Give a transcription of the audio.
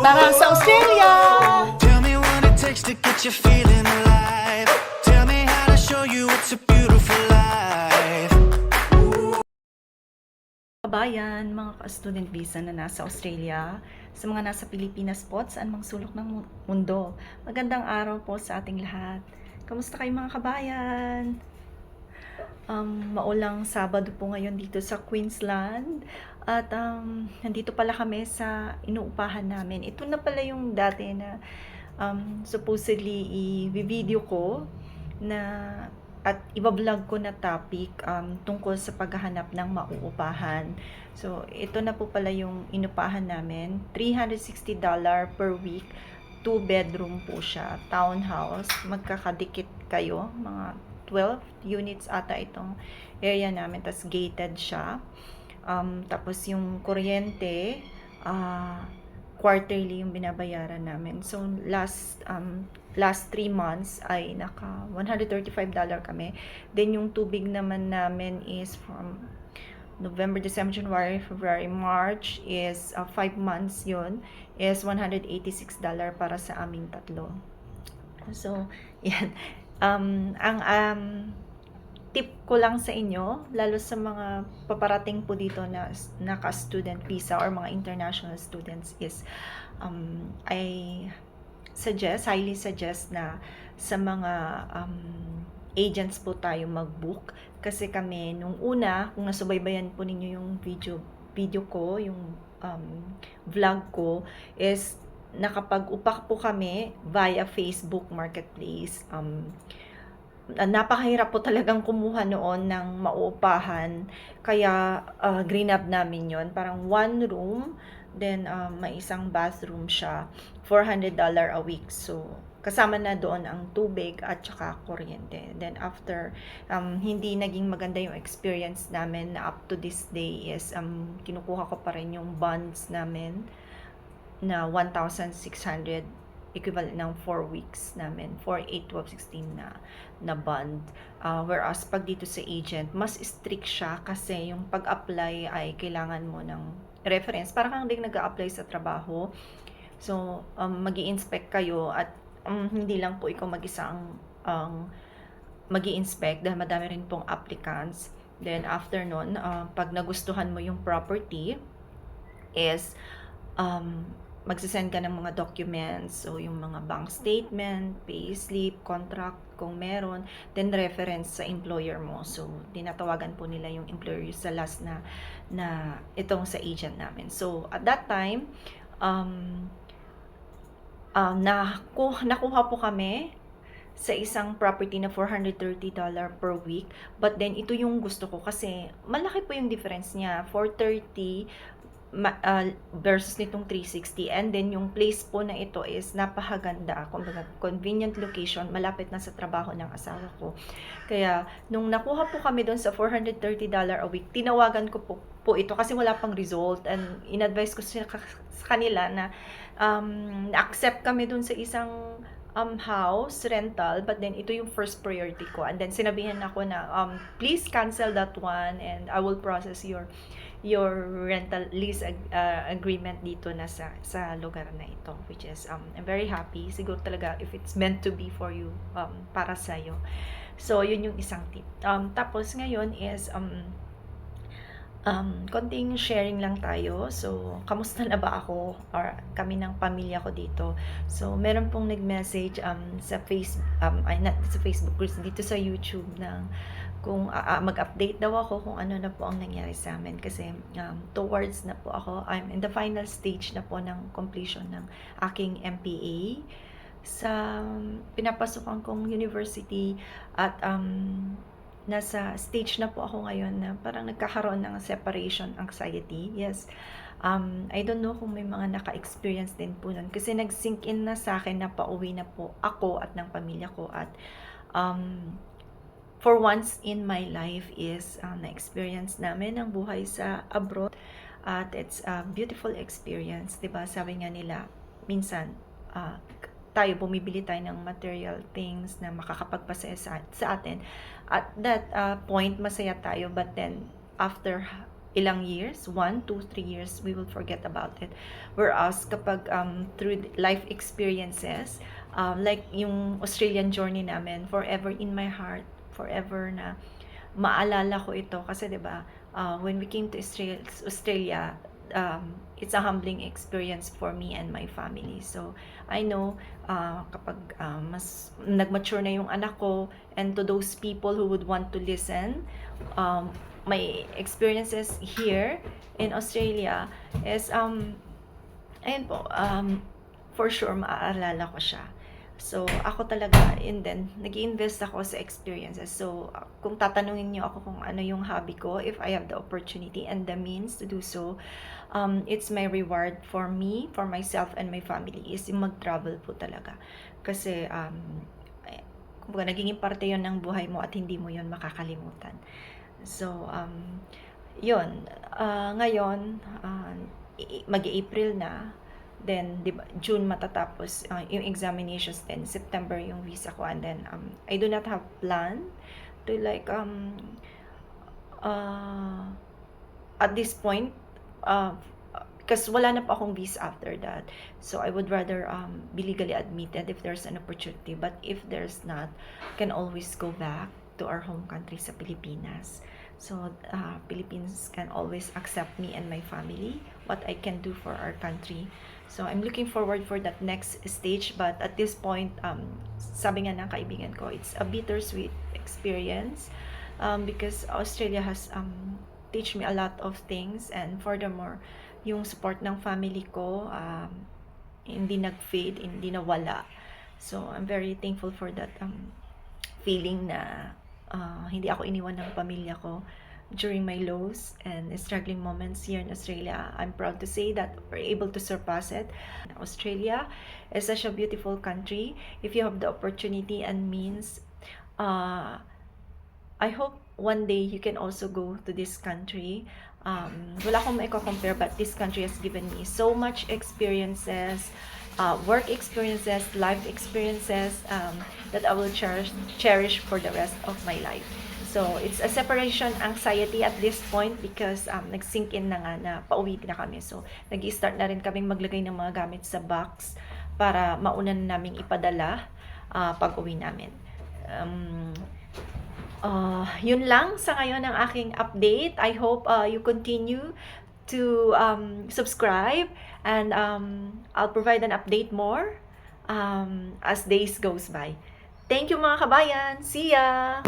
Tara sa Australia! Tell me what it takes to get you feeling alive. Tell me how to show you it's a beautiful life. Kabayan, mga ka-student visa na nasa Australia, sa mga nasa Pilipinas po, saan mang sulok ng mundo. Magandang araw po sa ating lahat. Kamusta kayo mga kabayan? Maulang Sabado po ngayon dito sa Queensland at nandito pala kami sa inuupahan namin. Ito na pala yung dati na supposedly i-video ko na at iba-vlog ko na topic tungkol sa paghahanap ng mauupahan. So, ito na po pala yung inupahan namin. $360 per week. 2-bedroom po siya. Townhouse. Magkakadikit kayo. Mga 12 units ata itong area namin. Tapos gated siya. Tapos yung kuryente, quarterly yung binabayaran namin. So, last 3 months ay naka $135 kami. Then, yung tubig naman namin is from November, December, January, February, March is 5 months yun, is $186 para sa aming tatlo. So, yan. Ang tip ko lang sa inyo, lalo sa mga paparating po dito na naka-student visa or mga international students is I highly suggest na sa mga agents po tayo mag-book. Kasi kami, nung una, kung nasubaybayan po ninyo yung video ko, yung vlog ko, is nakapag-upak po kami via Facebook Marketplace. Napakahirap po talagang kumuha noon ng mauupahan, kaya grab namin yon. Parang one room, then may isang bathroom siya, $400 a week. So kasama na doon ang tubig at saka kuryente. Then after, hindi naging maganda yung experience namin na up to this day is kinukuha ko pa rin yung bonds namin na 1,600 equivalent ng 4 weeks namin, 4, 8, 12, 16 na bond. Whereas pag dito sa agent, mas strict siya kasi yung pag-apply ay kailangan mo ng reference. Para kang din nag-a-apply sa trabaho. So, mag-i-inspect kayo at hindi lang po ikaw mag-isa ang mag-i-inspect dahil madami rin pong applicants. Then after nun, pag nagustuhan mo yung property is magsisend ka ng mga documents, so yung mga bank statement, payslip, contract kung meron, then reference sa employer mo. So tinatawagan po nila yung employer sa last na itong sa agent namin. So at that time, nakuha po kami sa isang property na $430 per week. But then ito yung gusto ko kasi malaki po yung difference niya, $430 versus nitong 360. And then yung place po na ito is napakaganda, kumbaga convenient location, malapit na sa trabaho ng asawa ko. Kaya nung nakuha po kami doon sa $430 a week, tinawagan ko po ito kasi wala pang result, and in-advise ko sa kanila na na-accept kami doon sa isang house rental, but then ito yung first priority ko. And then sinabihan ako na please cancel that one and I will process your rental lease agreement dito na sa lugar na ito, which is I'm very happy. Siguro talaga if it's meant to be for you, para sa'yo. So yun yung isang tip. Tapos ngayon is konting sharing lang tayo. So, kamusta na ba ako or kami ng pamilya ko dito? So, meron pong nag-message sa Facebook, dito sa YouTube ng kung mag-update daw ako kung ano na po ang nangyari sa amin. Kasi towards na po ako, I'm in the final stage na po ng completion ng aking MPA sa pinapasukan kong university at nasa stage na po ako ngayon na parang nagkakaroon ng separation anxiety. Yes. I don't know kung may mga naka-experience din po nun. Kasi nag-sink in na sa akin na pauwi na po ako at ng pamilya ko. At for once in my life is na-experience namin ang buhay sa abroad. At it's a beautiful experience. Diba? Sabi nga nila, minsan, tayo, bumibili tayo ng material things na makakapagpasaya sa atin. At that point, masaya tayo. But then, after ilang years, 1, 2, 3 years, we will forget about it. Whereas kapag through life experiences, like yung Australian journey namin, forever in my heart, forever na maalala ko ito kasi 'di ba, when we came to Australia, it's a humbling experience for me and my family. So I know kapag mas nag-mature na yung anak ko, and to those people who would want to listen, my experiences here in Australia is ayun po, for sure maaalala ko siya. So, ako talaga, and then, nag-iinvest ako sa experiences. So, kung tatanungin niyo ako kung ano yung hobby ko, if I have the opportunity and the means to do so, it's my reward for me, for myself, and my family, is yung mag-travel po talaga. Kasi, kumbaga, naging parte yon ng buhay mo at hindi mo yon makakalimutan. So, yun. Ngayon, mag-April na. Then, di ba, June matatapos yung examinations, then September yung visa ko, and then I do not have plan to like at this point, because wala na pa akong visa after that. So I would rather be legally admitted if there's an opportunity, but if there's not, can always go back to our home country sa Pilipinas. So Philippines can always accept me and my family, what I can do for our country. So I'm looking forward for that next stage, but at this point, sabi nga ng kaibigan ko, it's a bittersweet experience, because Australia has teach me a lot of things, and furthermore, yung support ng family ko hindi nag-fade, hindi nawala. So I'm very thankful for that feeling na hindi ako iniwan ng pamilya ko during my lows and struggling moments here in Australia. I'm proud to say that we're able to surpass it. Australia is such a beautiful country. If you have the opportunity and means, I hope one day you can also go to this country. Wala akong maiko-compare, but this country has given me so much experiences, work experiences, life experiences, that I will cherish for the rest of my life. So, it's a separation anxiety at this point because nag-sink in na nga na pauwi na kami. So, nag-start na rin kaming maglagay ng mga gamit sa box para mauna na naming ipadala pag-uwi namin. Yun lang sa ngayon ang aking update. I hope you continue to subscribe, and I'll provide an update more as days goes by. Thank you mga kabayan. See ya!